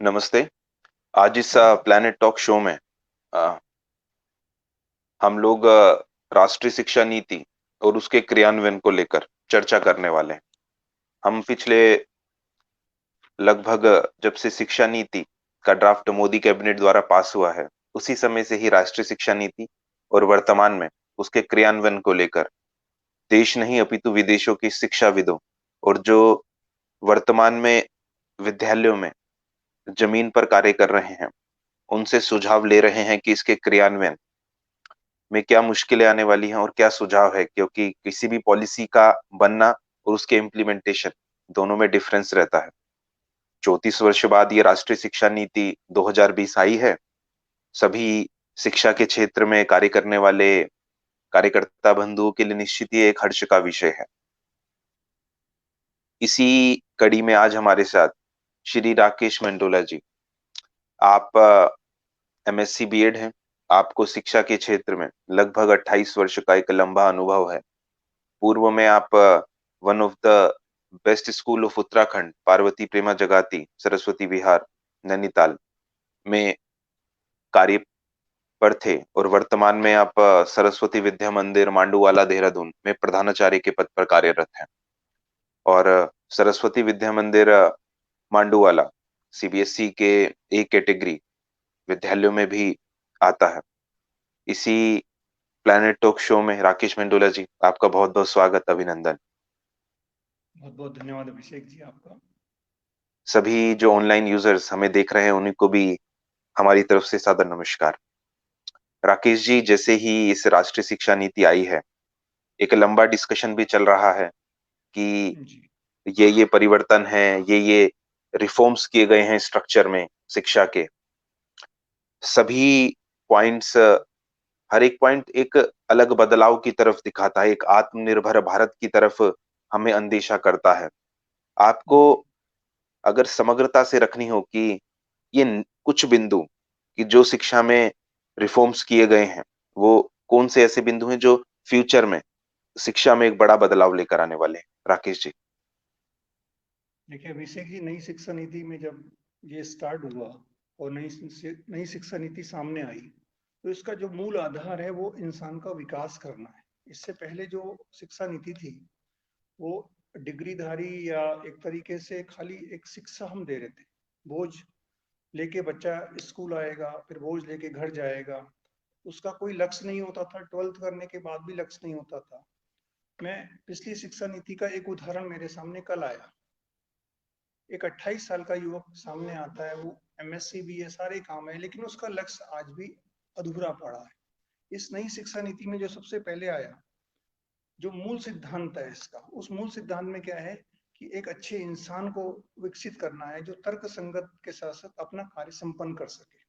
नमस्ते। आज इस प्लैनेट टॉक शो में अ, हम लोग राष्ट्रीय शिक्षा नीति और उसके क्रियान्वयन को लेकर चर्चा करने वाले हैं। हम पिछले लगभग जब से शिक्षा नीति का ड्राफ्ट मोदी कैबिनेट द्वारा पास हुआ है, उसी समय से ही राष्ट्रीय शिक्षा नीति और वर्तमान में उसके क्रियान्वयन को लेकर देश नहीं अपितु विदेशों की शिक्षाविदों और जो वर्तमान में विद्यालयों में जमीन पर कार्य कर रहे हैं, उनसे सुझाव ले रहे हैं कि इसके क्रियान्वयन में क्या मुश्किलें आने वाली हैं और क्या सुझाव है, क्योंकि किसी भी पॉलिसी का बनना और उसके इम्प्लीमेंटेशन दोनों में डिफरेंस रहता है। 34 वर्ष बाद ये राष्ट्रीय शिक्षा नीति 2020 आई है। सभी शिक्षा के क्षेत्र में कार्य करने वाले कार्यकर्ता बंधुओं के लिए निश्चित ही एक हर्ष का विषय है। इसी कड़ी में आज हमारे साथ श्री राकेश मंडोला जी, आप एमएससी बीएड हैं। आपको शिक्षा के क्षेत्र में लगभग 28 वर्ष का एक लंबा अनुभव है। पूर्व में आप one of the best school of Uttarakhand Parvati Prema Jagati Saraswati Vihar Nainital में कार्य पर थे और वर्तमान में आप सरस्वती विद्या मंदिर मांडूवाला देहरादून में प्रधानाचार्य के पद पर कार्यरत हैं। और सरस्वती विद्या मंदिर मांडूवाला सीबीएसई के ए कैटेगरी विद्यालयों में भी आता है। इसी प्लैनेट टॉक शो में राकेश मंडोला जी, आपका बहुत बहुत स्वागत, अभिनंदन। बहुत बहुत धन्यवाद अभिषेक जी आपका। सभी जो ऑनलाइन यूजर्स हमें देख रहे हैं उन्हीं को भी हमारी तरफ से सादर नमस्कार। राकेश जी, जैसे ही इस राष्ट्रीय शिक्षा नीति आई है, एक लंबा डिस्कशन भी चल रहा है कि जी ये परिवर्तन है, ये रिफॉर्म्स किए गए हैं स्ट्रक्चर में शिक्षा के। सभी पॉइंट्स, हर एक पॉइंट एक अलग बदलाव की तरफ दिखाता है, एक आत्मनिर्भर भारत की तरफ हमें अंदेशा करता है। आपको जी अगर समग्रता से रखनी हो कि कुछ बिंदु कि जो शिक्षा में रिफॉर्म्स किए गए हैं, वो कौन से ऐसे बिंदु हैं जो फ्यूचर में शिक्षा में एक बड़ा बदलाव लेकर आने वाले हैं, राकेश जी? देखिए अभिषेक जी, नई शिक्षा नीति में जब ये स्टार्ट हुआ और नई शिक्षा नीति सामने आई, तो इसका जो मूल आधार है वो इंसान का विकास करना है। इससे पहले जो शिक्षा नीति थी वो डिग्रीधारी या एक तरीके से खाली एक शिक्षा हम दे रहे थे। बोझ लेके बच्चा स्कूल आएगा, फिर बोझ लेके घर जाएगा, उसका कोई लक्ष्य नहीं होता था। 12th करने के बाद भी लक्ष्य नहीं होता था। मैं पिछली शिक्षा नीति का एक उदाहरण मेरे सामने कल आया। एक 28 साल का युवक सामने आता है, वो एमएससी भी है, सारे काम है, लेकिन उसका लक्ष्य आज भी अधूरा पड़ा है। इस नई शिक्षा नीति में जो सबसे पहले आया, जो मूल सिद्धांत है इसका, उस मूल सिद्धांत में क्या है कि एक अच्छे इंसान को विकसित करना है जो तर्क संगत के साथ साथ अपना कार्य संपन्न कर सके।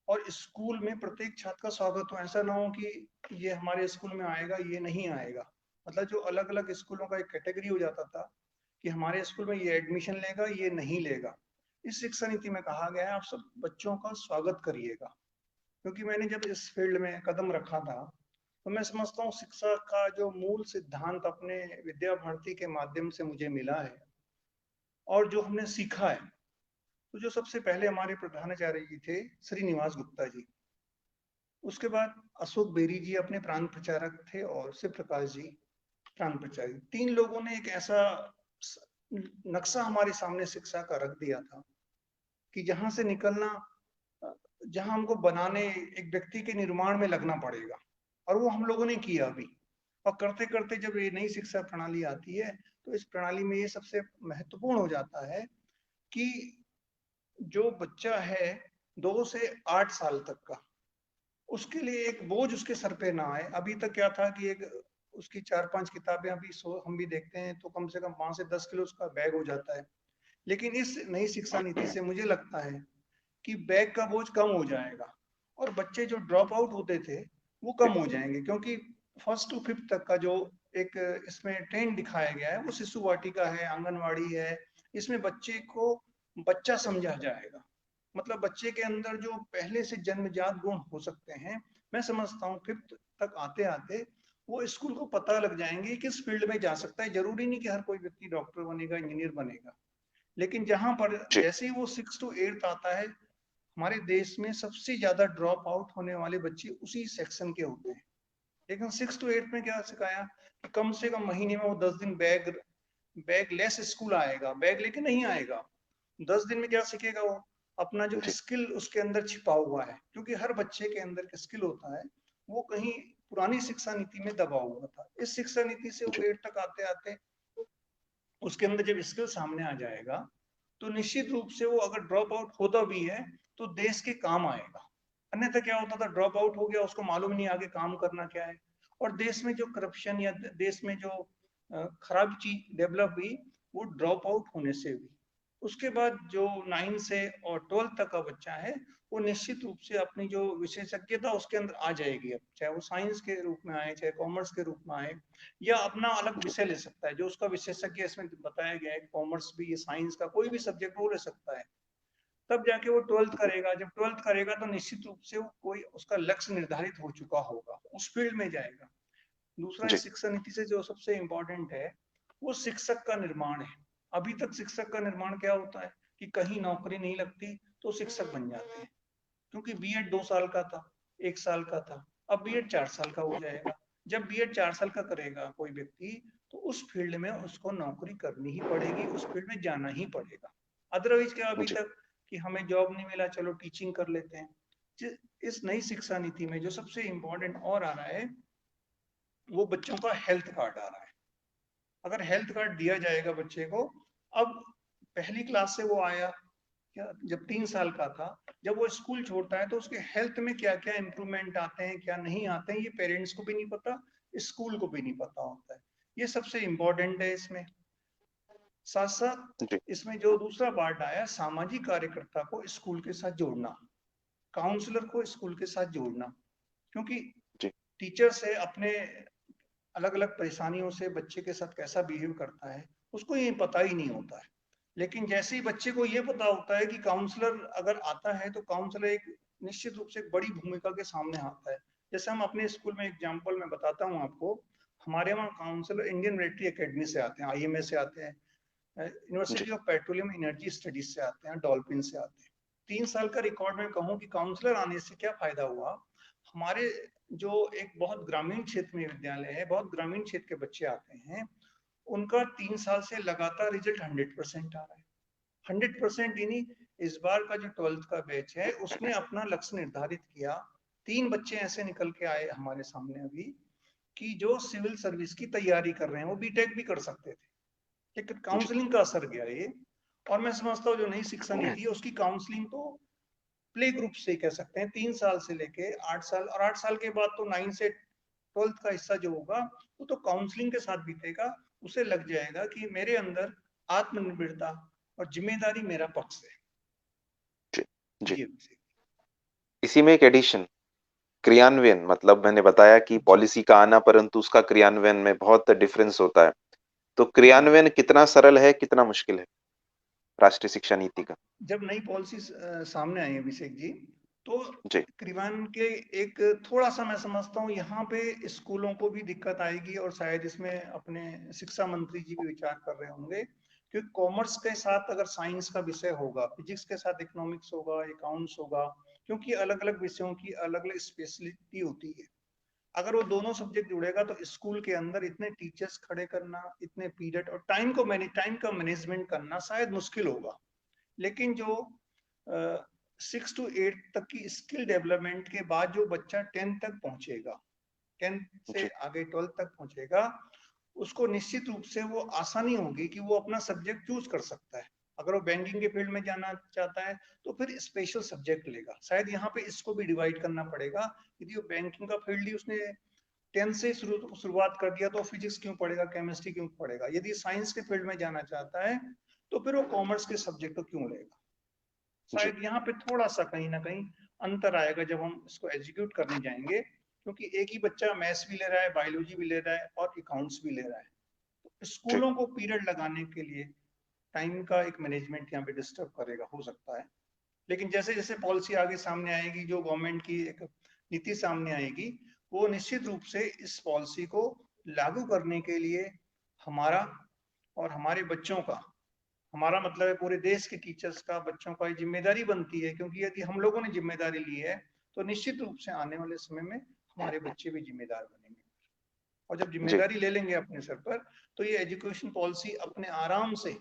और स्कूल में प्रत्येक छात्र का स्वागत हो। ऐसा ना हो कि ये हमारे स्कूल में आएगा, ये नहीं आएगा। मतलब जो अलग अलग स्कूलों का एक कैटेगरी हो जाता था कि हमारे स्कूल में ये एडमिशन लेगा, ये नहीं लेगा। इस शिक्षा नीति में कहा गया है आप सब बच्चों का स्वागत करिएगा। क्योंकि मैंने जब इस फील्ड में कदम रखा था, तो मैं समझता हूँ शिक्षा का जो मूल सिद्धांत अपने विद्या भारती के माध्यम से मुझे मिला है और जो हमने सीखा है, तो जो सबसे पहले हमारे प्रधानाचार्य जी थे श्रीनिवास गुप्ता जी, उसके बाद अशोक बेरी जी अपने प्रांत प्रचारक थे, और शिव प्रकाश जी प्रांत प्रचारक। तीन लोगों ने एक ऐसा नक्शा हमारे सामने शिक्षा का रख दिया था कि जहां से निकलना, जहां हमको बनाने, एक व्यक्ति के निर्माण में लगना पड़ेगा। और वो हम लोगों ने किया अभी। और करते करते जब ये नई शिक्षा प्रणाली आती है, तो इस प्रणाली में ये सबसे महत्वपूर्ण हो जाता है कि जो बच्चा है 2 से 8 साल तक का, उसके लिए एक बोझ उसके सर पे ना आए। अभी तक क्या था कि एक उसकी 4-5 किताबें, अभी हम भी देखते हैं तो कम से कम 5 से 10 किलो उसका बैग हो जाता है। लेकिन इस नई शिक्षा नीति से मुझे लगता है कि बैग का बोझ कम हो जाएगा और बच्चे जो ड्रॉप आउट होते थे वो कम हो जाएंगे। क्योंकि 1st to 5th तक का जो एक इसमें ट्रेंड दिखाया गया है वो शिशु वाटिका है, आंगनवाड़ी है। इसमें बच्चे को बच्चा समझा जाएगा। मतलब बच्चे के अंदर जो पहले से जन्मजात गुण हो सकते हैं, मैं समझता हूँ 5th तक आते आते वो स्कूल को पता लग जाएंगे किस फील्ड में जा सकता है। जरूरी नहीं कि हर कोई व्यक्ति डॉक्टर बनेगा, इंजीनियर बनेगा, लेकिन जहां पर जी, जैसे ही वो 6 to 8 आता है, हमारे देश में सबसे ज्यादा ड्रॉप आउट होने वाले बच्चे उसी सेक्शन के होते हैं। लेकिन 6 to 8 में क्या सिखाया कि कम से कम महीने में वो 10 दिन बैग लेस स्कूल आएगा, बैग लेके नहीं आएगा। 10 दिन में क्या सीखेगा वो? अपना जो जी, स्किल उसके अंदर छिपा हुआ है, क्योंकि हर बच्चे के अंदर का स्किल होता है, वो कहीं पुरानी शिक्षा नीति में दबा हुआ था। इस शिक्षा नीति से वो जी, 8 तक आते आते उसके अंदर जब स्किल सामने आ जाएगा, तो निश्चित रूप से वो अगर ड्रॉप आउट होता भी है तो देश के काम आएगा। अन्यथा क्या होता था, ड्रॉप आउट हो गया, उसको मालूम नहीं आगे काम करना क्या है। और देश में जो करप्शन या देश में जो खराब चीज डेवलप हुई, वो ड्रॉप आउट होने से हुई। उसके बाद जो 9 से और 12 तक का बच्चा है, वो निश्चित रूप से अपनी जो विशेषज्ञता उसके अंदर आ जाएगी। अब चाहे वो साइंस के रूप में आए, चाहे कॉमर्स के रूप में आए, या अपना अलग जी, विषय ले सकता है जो उसका विशेषज्ञ इसमें बताया गया है। कॉमर्स भी, साइंस का कोई भी सब्जेक्ट वो ले सकता है। तब जाके वो 12th जी, करेगा। जब 12th करेगा तो निश्चित रूप से वो कोई उसका लक्ष्य निर्धारित हो चुका होगा, उस फील्ड में जाएगा। दूसरा, जी, इस शिक्षा नीति से जो सबसे इंपॉर्टेंट है, वो शिक्षक का निर्माण है। अभी तक शिक्षक का निर्माण क्या होता है कि कहीं नौकरी नहीं लगती तो शिक्षक बन जाते हैं, क्योंकि बीएड 2 साल का था, 1 साल का था, अब बीएड 4 साल का हो जाएगा। जब बीएड 4 साल का करेगा कोई व्यक्ति, तो उस फील्ड में उसको नौकरी करनी ही पड़ेगी, उस फील्ड में जाना ही पड़ेगा। अदरवाइज क्या, अभी जी, तक कि हमें जॉब नहीं मिला, चलो टीचिंग कर लेते हैं। इस नई शिक्षा नीति में जो सबसे इंपॉर्टेंट और आ रहा है, वो बच्चों का हेल्थ कार्ड आ रहा है। अगर हेल्थ कार्ड दिया जाएगा बच्चे को, अब पहली क्लास से वो आया, क्या जब 3 साल का था, जब वो स्कूल छोड़ता है तो उसके हेल्थ में क्या क्या इंप्रूवमेंट आते हैं, क्या नहीं आते हैं, ये पेरेंट्स को भी नहीं पता, स्कूल को भी नहीं पता होता है। ये सबसे इम्पोर्टेंट है इसमें। साथ साथ जी, इसमें जो दूसरा पार्ट आया, सामाजिक कार्यकर्ता को स्कूल के साथ जोड़ना, काउंसलर को स्कूल के साथ जोड़ना। क्योंकि जी, टीचर से अपने अलग अलग परेशानियों से बच्चे के साथ कैसा बिहेव करता है, उसको ये पता ही नहीं होता है। लेकिन जैसे ही बच्चे को ये पता होता है कि काउंसलर अगर आता है, तो काउंसलर एक निश्चित रूप से एक बड़ी भूमिका के सामने आता है। जैसे हम अपने स्कूल में एग्जाम्पल में बताता हूँ आपको, हमारे वहाँ काउंसलर इंडियन मिलिट्री एकेडमी से आते हैं, आईएमए से आते हैं, जी, university of petroleum energy studies से आते हैं, डॉल्फिन से आते हैं। 3 साल का रिकॉर्ड में कहूँ कि काउंसलर आने से क्या फायदा हुआ, हमारे जो एक बहुत ग्रामीण क्षेत्र में विद्यालय है, बहुत ग्रामीण क्षेत्र के बच्चे आते हैं, उनका 3 साल से लगातार रिजल्ट 100% आ रहा है। 100% यानी इस बार का जो 12th का बैच है, उसने अपना लक्ष्य निर्धारित किया। 3 बच्चे ऐसे निकल के आए हमारे सामने अभी, कि जो सिविल सर्विस की तैयारी कर रहे हैं, वो बीटेक भी कर सकते थे, लेकिन जी, काउंसलिंग का असर गया ये। और मैं समझता हूँ जो नई शिक्षा नीति है, उसकी काउंसलिंग तो प्ले ग्रुप से कह सकते हैं, 3 साल से लेके 8 साल, और 8 साल के बाद तो 9 से 12th का हिस्सा जो होगा, वो तो काउंसलिंग के साथ बीतेगा। उसे लग जाएगा कि मेरे अंदर आत्मनिर्भरता और जिम्मेदारी मेरा पक्ष है। जी, जी। जी इसी में एक एडिशन, क्रियान्वयन, मतलब मैंने बताया कि जी पॉलिसी का आना परंतु उसका क्रियान्वयन में बहुत डिफरेंस होता है। तो जी। क्रियान्वयन कितना सरल है, कितना मुश्किल है राष्ट्रीय शिक्षा नीति का? जब नई पॉलिसी सामने आई अभिषेक जी, तो जी, क्रियान्वयन के एक थोड़ा सा मैं समझता हूँ यहाँ पे स्कूलों को भी दिक्कत आएगी, और शायद इसमें अपने शिक्षा मंत्री जी भी विचार कर रहे होंगे। क्योंकि कॉमर्स के साथ अगर साइंस का विषय होगा, फिजिक्स के साथ इकोनॉमिक्स होगा, अकाउंट्स होगा, क्योंकि अलग अलग विषयों की अलग अलग स्पेशलिटी होती है। अगर वो दोनों सब्जेक्ट जुड़ेगा तो स्कूल के अंदर इतने टीचर्स खड़े करना, इतने पीरियड और टाइम का मैनेजमेंट करना शायद मुश्किल होगा। लेकिन जो 6 to 8 तक की स्किल डेवलपमेंट के बाद जो बच्चा 10th तक पहुंचेगा, 10th से जी, आगे 12th तक पहुंचेगा, उसको निश्चित रूप से वो आसानी होगी कि वो अपना सब्जेक्ट चूज कर सकता है। अगर वो बैंकिंग के फील्ड में जाना चाहता है, तो फिर स्पेशल सब्जेक्ट लेगा। शायद यहाँ पे इसको भी डिवाइड करना पड़ेगा, यदि वो बैंकिंग का फील्ड ही उसने 10th से शुरुआत कर दिया, तो फिजिक्स क्यों पढ़ेगा, केमिस्ट्री क्यों पढ़ेगा। यदि साइंस के फील्ड में जाना चाहता है, तो फिर वो कॉमर्स के सब्जेक्ट को क्यों लेगा। जी, शायद यहाँ पे थोड़ा सा कहीं ना कहीं अंतर आएगा जब हम इसको एग्जीक्यूट करने जाएंगे, क्योंकि एक ही बच्चा मैथ्स भी ले रहा है, बायोलॉजी भी ले रहा है और अकाउंट्स भी ले रहा है। तो जी, स्कूलों को पीरियड लगाने के लिए टाइम का एक मैनेजमेंट यहाँ पे डिस्टर्ब करेगा, हो सकता है। लेकिन जैसे जैसे पॉलिसी आगे सामने आएगी, जो गवर्नमेंट की एक नीति सामने आएगी, वो निश्चित रूप से इस पॉलिसी को लागू करने के लिए हमारा और हमारे बच्चों का हमारा मतलब है पूरे देश के टीचर्स का, बच्चों का ये जिम्मेदारी बनती है, क्योंकि यदि हम लोगों ने जिम्मेदारी ली है तो निश्चित रूप से आने वाले समय में हमारे बच्चे भी जिम्मेदार बनेंगे। और जब जी जिम्मेदारी ले लेंगे अपने सर पर, तो ये एजुकेशन पॉलिसी अपने आराम से,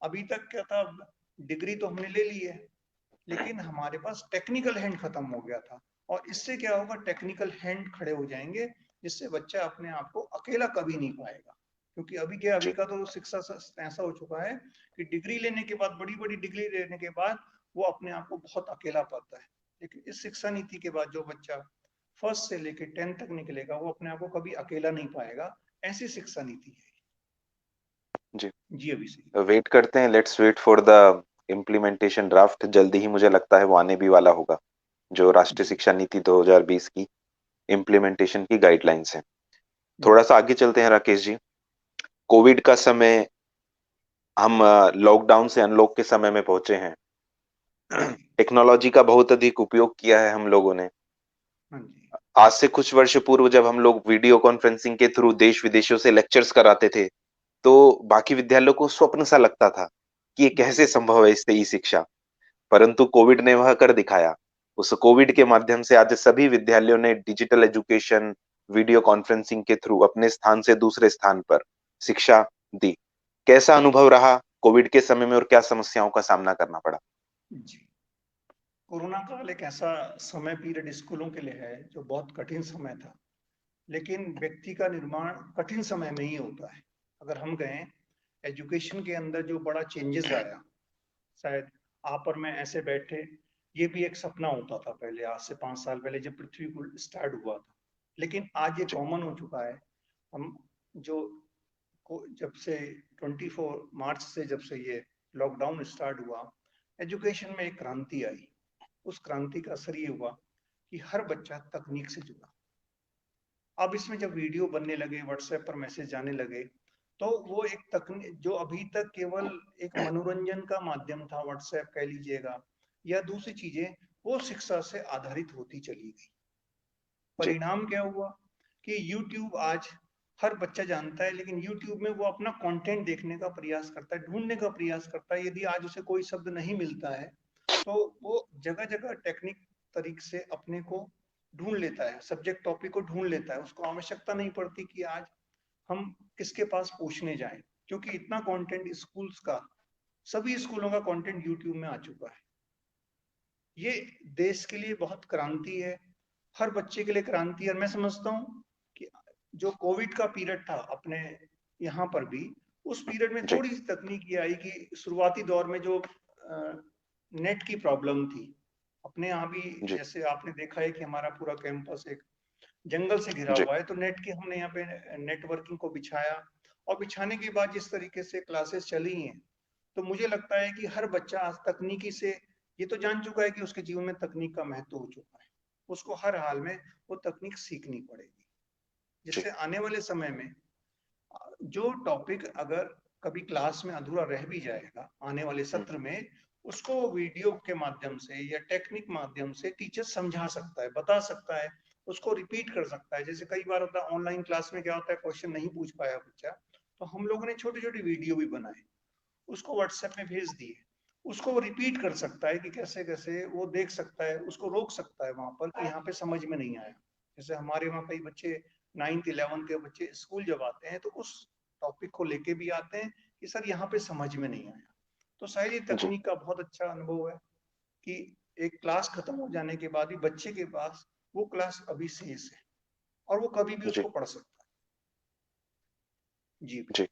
अभी तक क्या था, डिग्री तो हमने ले ली है, लेकिन हमारे पास टेक्निकल हैंड खत्म हो गया था। और इससे क्या होगा, टेक्निकल हैंड खड़े हो जाएंगे, जिससे बच्चा अपने आप को अकेला कभी नहीं पाएगा। क्योंकि अभी जी का तो शिक्षा ऐसा हो चुका है कि डिग्री लेने के बाद, बड़ी बड़ी डिग्री लेने के बाद वो अपने आप को बहुत अकेला पाता है। लेकिन इस शिक्षा नीति के बाद जो बच्चा फर्स्ट से लेकर 10th तक निकलेगा, वो अपने आप को कभी अकेला नहीं पाएगा। ऐसी शिक्षा नीति है। जी जी अभिषेक। वेट करते हैं, let's wait for the implementation draft. जल्दी ही मुझे लगता है वो आने भी वाला होगा, जो राष्ट्रीय जी शिक्षा नीति 2020 की इम्प्लीमेंटेशन की गाइडलाइंस है। थोड़ा जी सा आगे चलते हैं राकेश जी। कोविड का समय, हम लॉकडाउन से अनलॉक के समय में पहुंचे हैं। जी। टेक्नोलॉजी का बहुत अधिक उपयोग किया है हम लोगों ने। हाँ जी। आज से कुछ वर्ष पूर्व जब हम लोग वीडियो कॉन्फ्रेंसिंग के थ्रू देश विदेशों से लेक्चर्स कराते थे, तो बाकी विद्यालयों को स्वप्न सा लगता था कि ये जी कैसे संभव है, इससे ई शिक्षा। परंतु कोविड ने वह कर दिखाया। उस कोविड के माध्यम से आज सभी विद्यालयों ने डिजिटल एजुकेशन, वीडियो कॉन्फ्रेंसिंग के थ्रू अपने स्थान से दूसरे स्थान पर शिक्षा दी। कैसा अनुभव रहा कोविड के समय में, और क्या समस्याओं का सामना करना पड़ा? जी। कोरोना काल एक ऐसा समय पीरियड स्कूलों के लिए है जो बहुत कठिन समय था। लेकिन व्यक्ति का निर्माण कठिन समय में ही होता है। अगर हम कहें, एजुकेशन के अंदर जो बड़ा चेंजेस आया, शायद आप और मैं ऐसे बैठे, ये भी एक सपना होता था पहले, आज से 5 साल पहले जब पृथ्वी को स्टार्ट हुआ था। लेकिन आज ये जी कॉमन हो चुका है। हम जो जब से 24 मार्च से जब से ये लॉकडाउन स्टार्ट हुआ, एजुकेशन में एक क्रांति आई। उस क्रांति का असर ये हुआ कि हर बच्चा तकनीक से जुड़ा। अब इसमें जब वीडियो बनने लगे, व्हाट्सएप पर मैसेज जाने लगे, तो वो एक तकनीक जो अभी तक केवल एक मनोरंजन का माध्यम था, व्हाट्सएप कह लीजिएगा या दूसरी चीजें, वो शिक्षा से आधारित होती चली गई। जी परिणाम क्या हुआ कि YouTube आज हर बच्चा जानता है, लेकिन YouTube में वो अपना कंटेंट देखने का प्रयास करता है, ढूंढने का प्रयास करता है। यदि आज उसे कोई शब्द नहीं मिलता है, तो वो जगह जगह टेक्निक तरीके से अपने को ढूंढ लेता है, सब्जेक्ट टॉपिक को ढूंढ लेता है। उसको आवश्यकता नहीं पड़ती कि आज हम किसके पास पूछने जाएं, क्योंकि इतना कंटेंट स्कूल्स का, सभी स्कूलों का कंटेंट यूट्यूब में आ चुका है। ये देश के लिए बहुत क्रांति है, हर बच्चे के लिए क्रांति है। और मैं समझता हूँ कि जो कोविड का पीरियड था अपने यहाँ पर भी, उस पीरियड में जी थोड़ी सी तकनीक ये आई कि शुरुआती दौर में जो नेट की प्रॉब्लम थी, अपने यहाँ भी जी जैसे आपने देखा है कि हमारा पूरा कैंपस एक जंगल से घिरा जी हुआ है, तो नेट की हमने यहाँ पे नेटवर्किंग को बिछाया। और बिछाने के बाद जिस तरीके से क्लासेस चली हैं, तो मुझे लगता है कि हर बच्चा आज तकनीकी से ये तो जान चुका है कि उसके जीवन में तकनीक का महत्व हो चुका है। उसको हर हाल में वो तकनीक सीखनी पड़ेगी, जी जिससे आने वाले समय में जो टॉपिक अगर कभी क्लास में अधूरा रह भी जाएगा, आने वाले सत्र में उसको वीडियो के माध्यम से या टेक्निक माध्यम से टीचर समझा सकता है, बता सकता है, उसको रिपीट कर सकता है। जैसे कई बार होता है ऑनलाइन क्लास में, क्या होता है, क्वेश्चन नहीं पूछ पाया बच्चा, तो हम लोगों ने छोटी छोटी वीडियो भी बनाए, उसको व्हाट्सएप में भेज दिए। उसको वो रिपीट कर सकता है कि कैसे कैसे वो देख सकता है, उसको रोक सकता है वहां पर कि यहाँ पे समझ में नहीं आया। जैसे हमारे वहाँ कई बच्चे 9th 11th के बच्चे स्कूल जब आते हैं, तो उस टॉपिक को लेके भी आते हैं कि सर यहाँ पे समझ में नहीं आया। तो शायद ये जी तकनीक का बहुत अच्छा अनुभव है कि एक क्लास खत्म हो जाने के बाद भी बच्चे के पास वो क्लास अभी शेष है और वो कभी भी जी उसको पढ़ सकता है। जी जी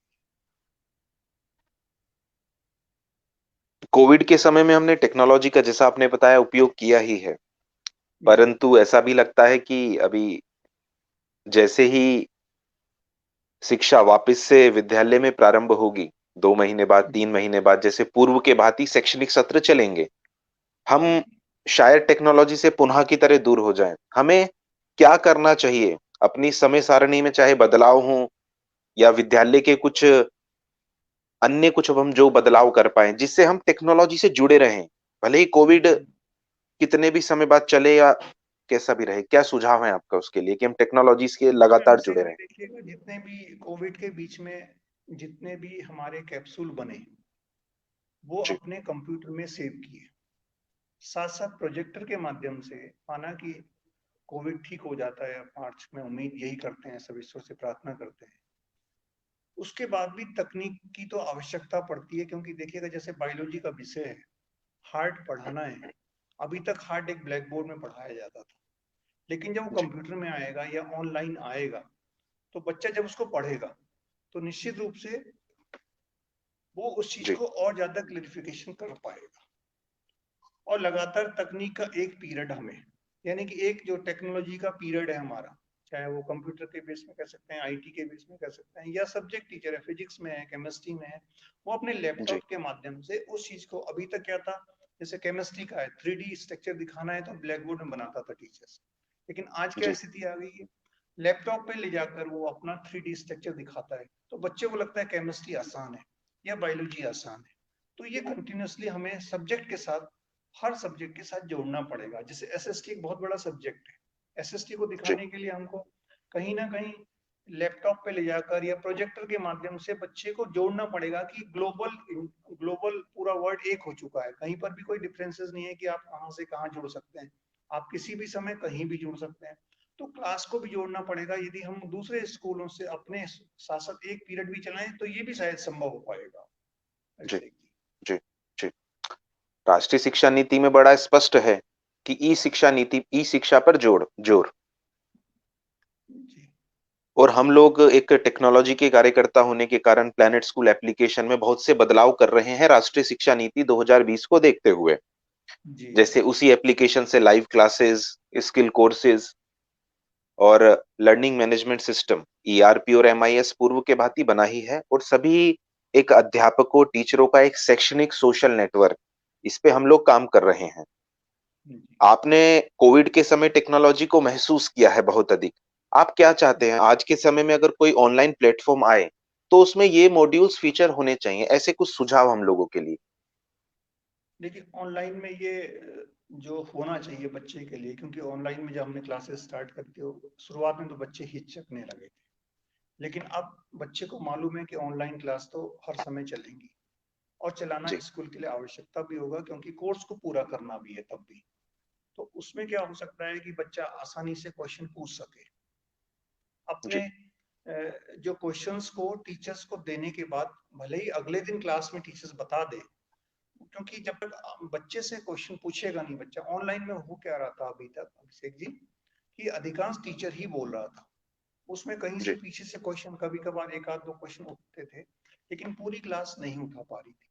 कोविड के समय में हमने टेक्नोलॉजी का, जैसा आपने बताया, उपयोग किया ही है। जी परंतु ऐसा भी लगता है कि अभी जैसे ही शिक्षा वापस से विद्यालय में प्रारंभ होगी, 2 महीने बाद, जी 3 महीने बाद, जैसे पूर्व के भांति शैक्षणिक सत्र चलेंगे, हम जी शायद टेक्नोलॉजी से पुनः की तरह दूर हो जाएं। हमें क्या करना चाहिए अपनी समय सारणी में, चाहे बदलाव हो या विद्यालय के कुछ अन्य कुछ, अब हम जो बदलाव कर पाए जिससे हम टेक्नोलॉजी से जुड़े रहें, भले ही कोविड कितने भी समय बाद चले या कैसा भी रहे? क्या सुझाव है आपका उसके लिए कि हम टेक्नोलॉजी से इसमें लगातार अभिषेक जुड़े भाई रहें? देखिएगा, जितने भी कोविड के बीच में जितने भी हमारे कैप्सूल बने, वो जी। अपने कंप्यूटर में सेव किए। साथ साथ प्रोजेक्टर के माध्यम से, माना कि कोविड ठीक हो जाता है मार्च में, उम्मीद यही करते हैं, सब ईश्वर से प्रार्थना करते हैं, उसके बाद भी तकनीक की तो आवश्यकता पड़ती है, क्योंकि देखिएगा जैसे बायोलॉजी का विषय है, हार्ट पढ़ाना है, अभी तक हार्ट एक ब्लैक बोर्ड में पढ़ाया जाता था, लेकिन जब वो जी। कंप्यूटर में आएगा या ऑनलाइन आएगा, तो बच्चा जब उसको पढ़ेगा तो निश्चित रूप से वो उस चीज जी। को और ज्यादा क्लेरिफिकेशन कर पाएगा। और लगातार तकनीक का एक पीरियड हमें, यानी कि एक जो टेक्नोलॉजी का पीरियड है हमारा, चाहे वो कंप्यूटर के बेस में कह सकते हैं, आईटी के बेस में कह सकते हैं, या सब्जेक्ट टीचर है, फिजिक्स में है, केमिस्ट्री में है, वो अपने जी। लैपटॉप के माध्यम से उस चीज को, अभी तक क्या था, जैसे केमिस्ट्री का है, 3D स्ट्रक्चर दिखाना है तो ब्लैक बोर्ड में बनाता था टीचर्स, लेकिन आज क्या जी। स्थिति आ गई है, लैपटॉप पे ले जाकर वो अपना 3D स्ट्रक्चर दिखाता है, तो बच्चे को लगता है केमिस्ट्री आसान है या बायोलॉजी आसान है। तो ये कंटिन्यूसली हमें सब्जेक्ट के साथ, हर सब्जेक्ट के साथ जोड़ना पड़ेगा। जैसे एसएसटी एक बहुत बड़ा सब्जेक्ट है, एसएसटी को जी। दिखाने के लिए हमको कहीं ना कहीं लैपटॉप पे ले जाकर या प्रोजेक्टर के माध्यम से बच्चे को जोड़ना पड़ेगा कि ग्लोबल ग्लोबल पूरा वर्ल्ड एक हो चुका है, कहीं पर भी कोई डिफरेंसेस नहीं है कि आप कहाँ से कहाँ जुड़ सकते हैं, आप किसी भी समय कहीं भी जुड़ सकते हैं। तो क्लास को भी जोड़ना पड़ेगा, यदि हम दूसरे स्कूलों से अपने साथ साथ एक पीरियड भी चलाएं तो ये भी शायद संभव हो पाएगा। जी। अभिषेक जी। जी। राष्ट्रीय शिक्षा नीति में बड़ा स्पष्ट है कि ई शिक्षा पर जोर जोर। जी और हम लोग एक टेक्नोलॉजी के कार्यकर्ता होने के कारण प्लैनेट स्कूल एप्लीकेशन में बहुत से बदलाव कर रहे हैं राष्ट्रीय शिक्षा नीति 2020 को देखते हुए। जी जी जैसे उसी एप्लीकेशन से लाइव क्लासेस, स्किल कोर्सेज और लर्निंग मैनेजमेंट सिस्टम ईआरपी और एमआईएस पूर्व के भांति बना ही है, और सभी एक अध्यापकों टीचरों का एक शैक्षणिक सोशल नेटवर्क, इस पे हम लोग काम कर रहे हैं। जी। आपने कोविड के समय टेक्नोलॉजी को महसूस किया है बहुत अधिक। आप क्या चाहते हैं आज के समय में अगर कोई ऑनलाइन प्लेटफॉर्म आए तो उसमें ये मॉड्यूल्स फीचर होने चाहिए, ऐसे कुछ सुझाव हम लोगों के लिए। देखिए ऑनलाइन में ये जो होना चाहिए बच्चे के लिए, क्योंकि ऑनलाइन में जब हमने क्लासेस स्टार्ट करते हो, शुरुआत में तो बच्चे हिचकने लगे थे, लेकिन अब बच्चे को मालूम है कि ऑनलाइन क्लास तो हर समय चलेंगी, और चलाना जी। स्कूल के लिए आवश्यकता भी होगा, क्योंकि कोर्स को पूरा करना भी है तब भी। तो उसमें क्या हो सकता है कि बच्चा आसानी से क्वेश्चन पूछ सके, अपने जी। जो क्वेश्चंस को टीचर्स को देने के बाद, भले ही अगले दिन क्लास में टीचर्स बता दे, क्योंकि जब तक बच्चे से क्वेश्चन पूछेगा नहीं बच्चा, ऑनलाइन में हो क्या रहा था अभी तक अभिषेक जी, कि अधिकांश टीचर ही बोल रहा था, उसमें कहीं से जी। पीछे से क्वेश्चन, कभी कभार एक आध दो क्वेश्चन उठते थे, लेकिन पूरी क्लास नहीं उठा पा रही थी।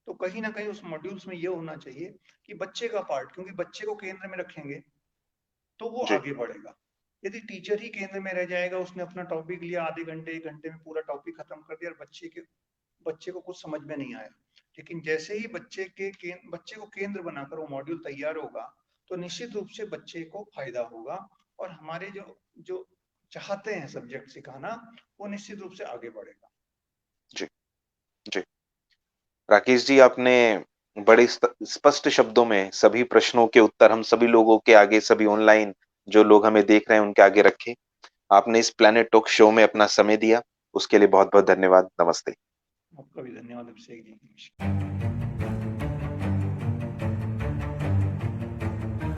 तो कहीं ना कहीं उस मॉड्यूल्स में ये होना चाहिए कि बच्चे का पार्ट, क्योंकि बच्चे को केंद्र में रखेंगे तो वो जी। आगे बढ़ेगा। यदि टीचर ही केंद्र में रह जाएगा, उसने अपना टॉपिक लिया, आधे घंटे एक घंटे में पूरा टॉपिक खत्म कर दिया, और बच्चे को कुछ समझ में नहीं आया, लेकिन जैसे ही बच्चे को केंद्र बनाकर वो मॉड्यूल तैयार होगा, तो निश्चित रूप से बच्चे को फायदा होगा, और हमारे जो जो चाहते हैं सब्जेक्ट सिखाना, वो निश्चित रूप से आगे बढ़ेगा। जी। जी। राकेश जी, आपने बड़े स्पष्ट शब्दों में सभी प्रश्नों के उत्तर हम सभी लोगों के आगे, सभी ऑनलाइन जो लोग हमें देख रहे हैं उनके आगे रखे। आपने इस प्लैनेट टॉक शो में अपना समय दिया, उसके लिए बहुत बहुत धन्यवाद। नमस्ते। आपका भी धन्यवाद अभिषेक जी।